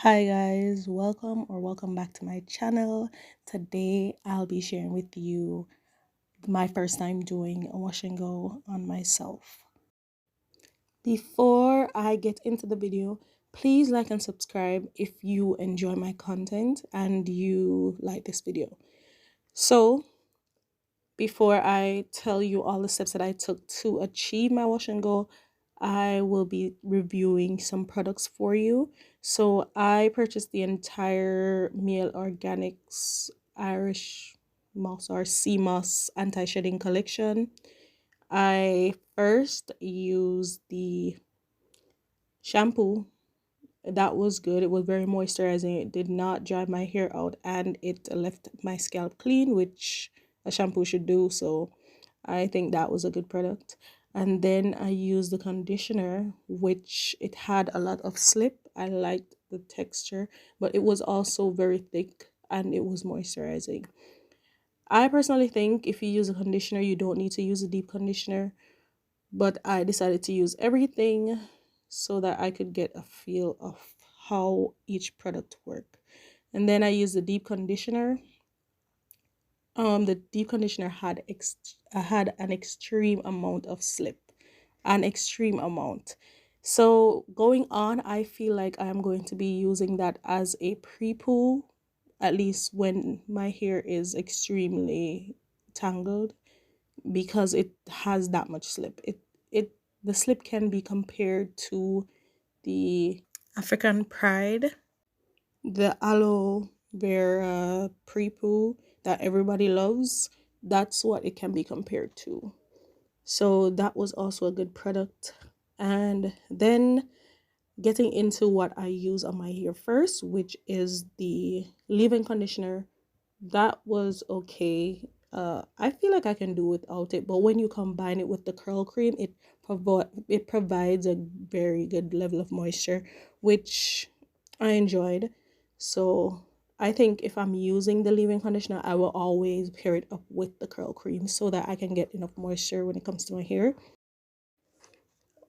Hi guys, welcome back to my channel. Today I'll be sharing with you my first time doing a wash and go on myself. Before I get into the video, please like and subscribe if you enjoy my content and you like this video. So before I tell you all the steps that I took to achieve my wash and go, I will be reviewing some products for you. So I purchased the entire Mielle Organics Irish Moss or Sea Moss Anti-Shedding Collection. I first used the shampoo. That was good. It was very moisturizing. It did not dry my hair out and it left my scalp clean, which a shampoo should do. So I think that was a good product. And then I used the conditioner, which it had a lot of slip. I liked the texture, but it was also very thick and it was moisturizing. I personally think if you use a conditioner, you don't need to use a deep conditioner, but I decided to use everything so that I could get a feel of how each product worked. And then I used the deep conditioner. The deep conditioner had an extreme amount of slip, an extreme amount. So going on, I feel like I am going to be using that as a pre-poo, at least when my hair is extremely tangled, because it has that much slip. The slip can be compared to the African Pride, the aloe vera pre-poo that everybody loves. That's what it can be compared to. So that was also a good product. And then getting into what I use on my hair first, which is the leave-in conditioner. That was okay. I feel like I can do without it, but when you combine it with the curl cream, it provides a very good level of moisture, which I enjoyed. So I think if I'm using the leave-in conditioner, I will always pair it up with the curl cream so that I can get enough moisture when it comes to my hair.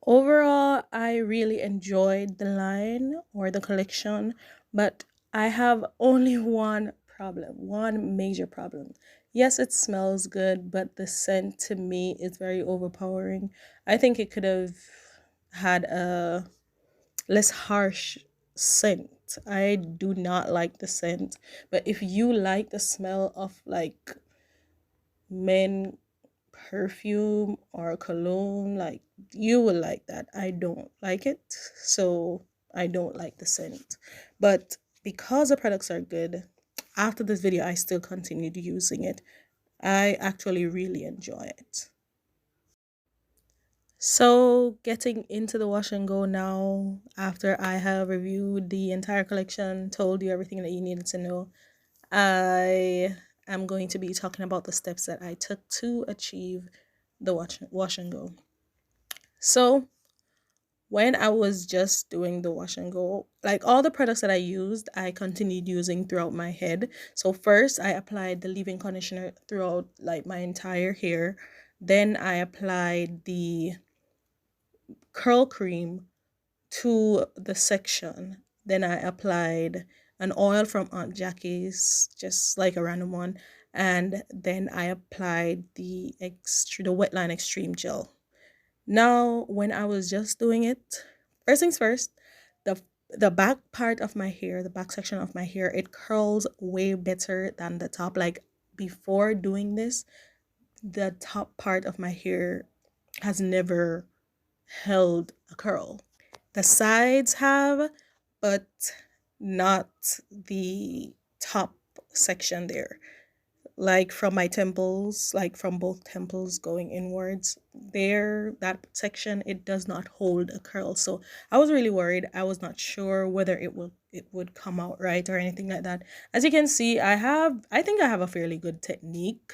Overall, I really enjoyed the line or the collection, but I have only one major problem. Yes, it smells good, but the scent to me is very overpowering. I think it could have had a less harsh scent. I do not like the scent, but if you like the smell of like men perfume or cologne, like you will like that. I don't like it, so I don't like the scent. But because the products are good, after this video I still continued using it. I actually really enjoy it. So getting into the wash and go now, after I have reviewed the entire collection, told you everything that you needed to know, I am going to be talking about the steps that I took to achieve the wash and go. So when I was just doing the wash and go, like all the products that I used, I continued using throughout my head. So first I applied the leave-in conditioner throughout like my entire hair. Then I applied the curl cream to the section. Then I applied an oil from Aunt Jackie's, just like a random one. And then I applied the Wetline Extreme Gel. Now, when I was just doing it, first things first, the back part of my hair, the back section of my hair, it curls way better than the top. Like before doing this, the top part of my hair has never held a curl. The sides have, but not the top section there. Like from my temples, like from both temples going inwards, there, that section, it does not hold a curl. So I was really worried. I was not sure whether it would come out right or anything like that. As you can see, I think I have a fairly good technique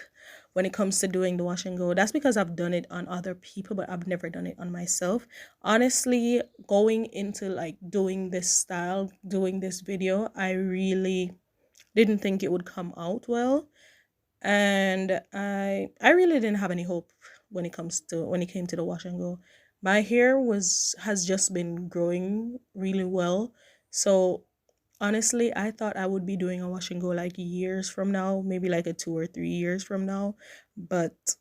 when it comes to doing the wash and go. That's because I've done it on other people, but I've never done it on myself. Honestly, going into like doing this style, doing this video, I really didn't think it would come out well, and I really didn't have any hope when it came to the wash and go. My hair has just been growing really well, so Honestly, I thought I would be doing a wash and go like years from now, maybe like a 2 or 3 years from now. But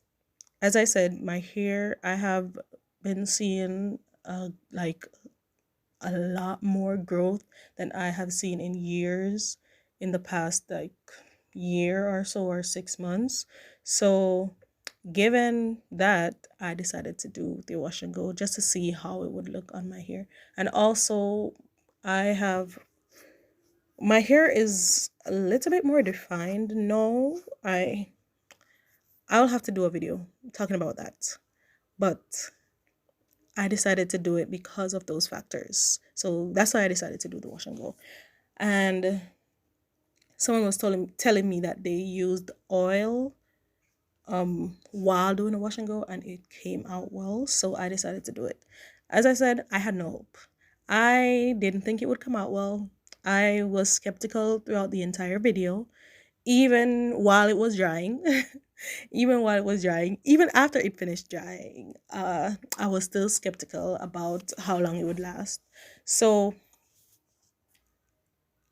as I said, my hair, I have been seeing like a lot more growth than I have seen in years in the past like year or so or 6 months. So given that, I decided to do the wash and go just to see how it would look on my hair. And also I have my hair is a little bit more defined. No, I'll have to do a video talking about that. But I decided to do it because of those factors. So that's why I decided to do the wash and go. And someone was telling me that they used oil while doing the wash and go and it came out well. So I decided to do it. As I said, I had no hope. I didn't think it would come out well. I was skeptical throughout the entire video, even while it was drying. Even while it was drying, even after it finished drying, I was still skeptical about how long it would last. So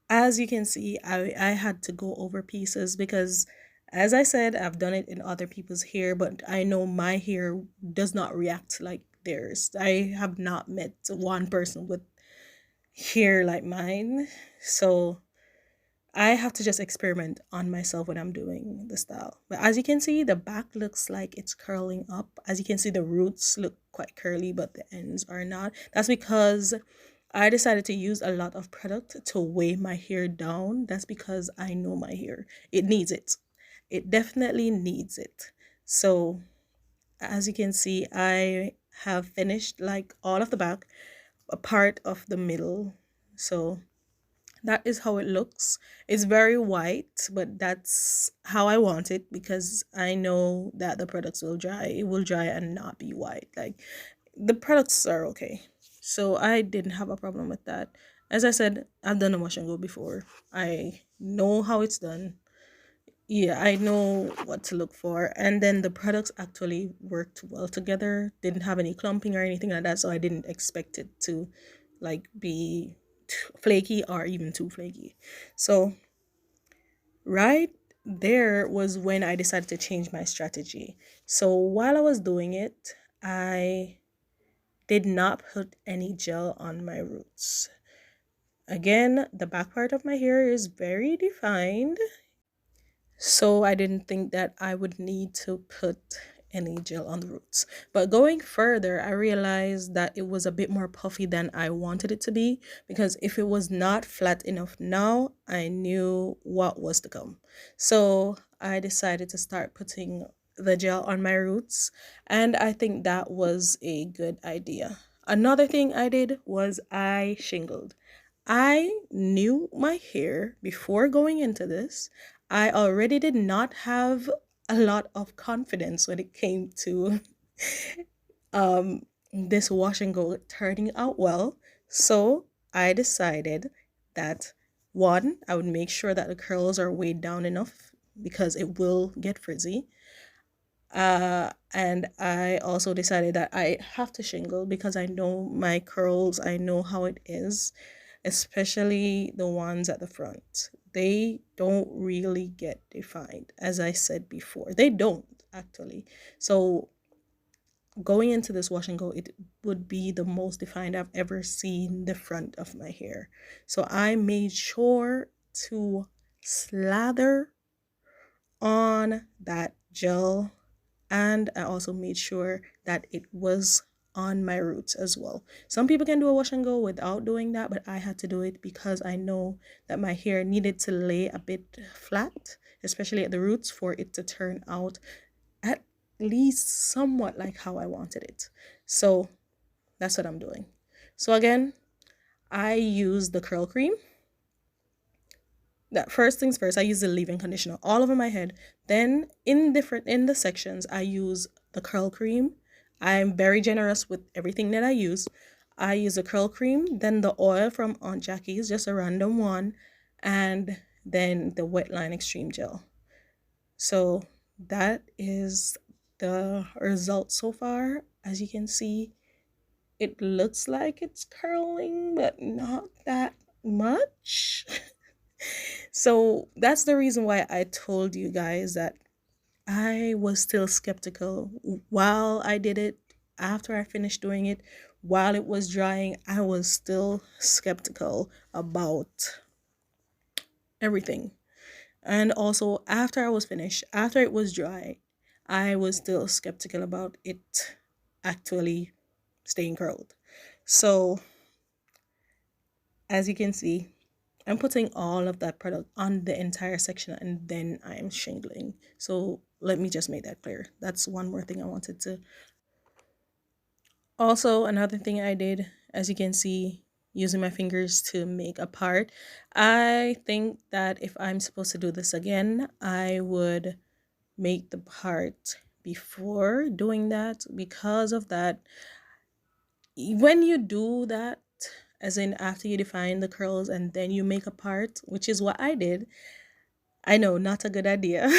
as you can see, I had to go over pieces because, as I said, I've done it in other people's hair, but I know my hair does not react like theirs. I have not met one person with hair like mine. So I have to just experiment on myself when I'm doing the style. But as you can see, the back looks like it's curling up. As you can see, the roots look quite curly, but the ends are not. That's because I decided to use a lot of product to weigh my hair down. That's because I know my hair. It needs it. It definitely needs it. So as you can see, I have finished like all of the back, a part of the middle. So that is how it looks. It's very white, but that's how I want it because I know that the products will dry. It will dry and not be white. Like the products are okay. So I didn't have a problem with that. As I said, I've done a wash and go before. I know how it's done. Yeah, I know what to look for. And then the products actually worked well together. Didn't have any clumping or anything like that, so I didn't expect it to like be flaky or even too flaky. So right there was when I decided to change my strategy. So while I was doing it, I did not put any gel on my roots. Again, the back part of my hair is very defined, so I didn't think that I would need to put any gel on the roots. But going further, I realized that it was a bit more puffy than I wanted it to be, because if it was not flat enough now, I knew what was to come. So I decided to start putting the gel on my roots, and I think that was a good idea. Another thing I did was I shingled. I knew my hair before going into this. I already did not have a lot of confidence when it came to this wash and go turning out well. So I decided that one, I would make sure that the curls are weighed down enough because it will get frizzy. And I also decided that I have to shingle because I know my curls, I know how it is, especially the ones at the front. They don't really get defined, as I said before. They don't actually. So going into this wash and go, it would be the most defined I've ever seen the front of my hair. So I made sure to slather on that gel, and I also made sure that it was on my roots as well. Some people can do a wash and go without doing that, but I had to do it because I know that my hair needed to lay a bit flat, especially at the roots, for it to turn out at least somewhat like how I wanted it. So that's what I'm doing. So again, I use the curl cream. That first things first, I use the leave-in conditioner all over my head. Then in the sections, I use the curl cream. I'm very generous with everything that I use. I use the curl cream, then the oil from Aunt Jackie's, just a random one, and then the wet line extreme gel. So that is the result so far. As you can see, it looks like it's curling, but not that much. So that's the reason why I told you guys that I was still skeptical while I did it. After I finished doing it, while it was drying, I was still skeptical about everything. And also, after I was finished, after it was dry, I was still skeptical about it actually staying curled. So, as you can see, I'm putting all of that product on the entire section and then I'm shingling. So, let me just make that clear. That's one more thing I wanted to. Also, another thing I did, as you can see, using my fingers to make a part, I think that if I'm supposed to do this again, I would make the part before doing that. Because of that, when you do that, as in after you define the curls and then you make a part, which is what I did, I know, not a good idea.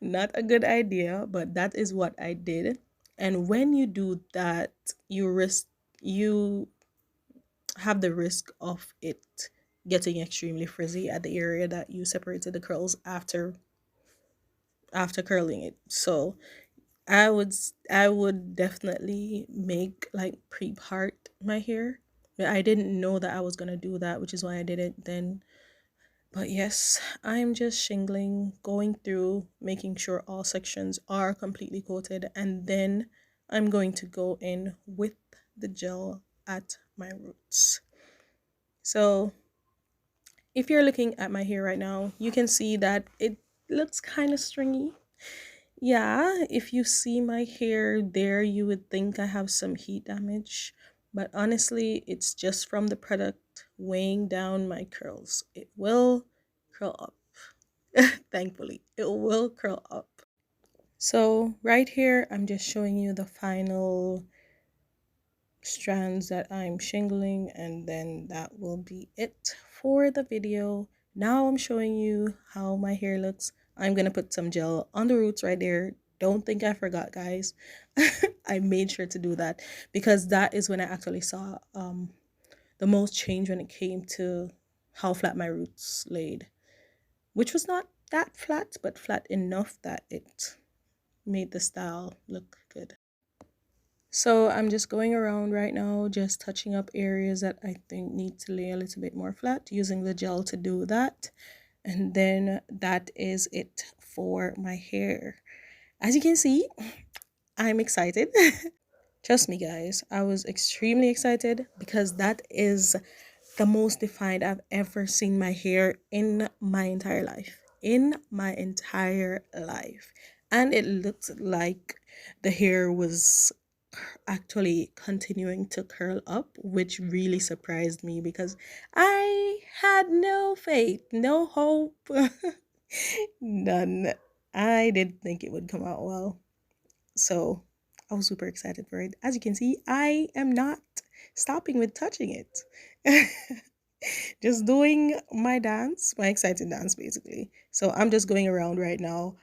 Not a good idea, but that is what I did. And when you do that, you have the risk of it getting extremely frizzy at the area that you separated the curls after curling it. So I would definitely make like pre-part my hair. But I didn't know that I was gonna do that, which is why I did it then. But yes, I'm just shingling, going through, making sure all sections are completely coated, and then I'm going to go in with the gel at my roots. So if you're looking at my hair right now, you can see that it looks kind of stringy. Yeah, if you see my hair there, you would think I have some heat damage, but honestly, it's just from the product weighing down my curls. It will curl up. Thankfully, it will curl up. So right here, I'm just showing you the final strands that I'm shingling, and then that will be it for the video. Now I'm showing you how my hair looks. I'm gonna put some gel on the roots right there. Don't think I forgot, guys. I made sure to do that because that is when I actually saw the most change when it came to how flat my roots laid, which was not that flat, but flat enough that it made the style look good. So I'm just going around right now, just touching up areas that I think need to lay a little bit more flat, using the gel to do that. And then that is it for my hair. As you can see, I'm excited. Trust me, guys, I was extremely excited because that is the most defined I've ever seen my hair in my entire life. In my entire life. And it looked like the hair was actually continuing to curl up, which really surprised me because I had no faith, no hope, none. I didn't think it would come out well. So I was super excited for it. As you can see, I am not stopping with touching it. Just doing my dance, my exciting dance basically. So I'm just going around right now,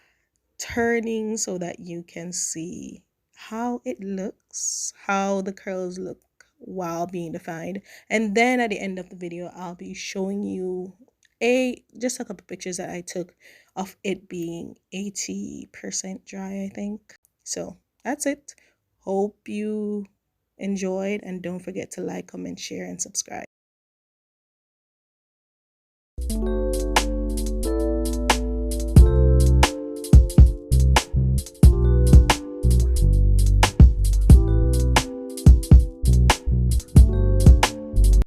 turning so that you can see how it looks, how the curls look while being defined. And then at the end of the video, I'll be showing you just a couple pictures that I took of it being 80% dry, I think. So that's it. Hope you enjoyed, and don't forget to like, comment, share, and subscribe.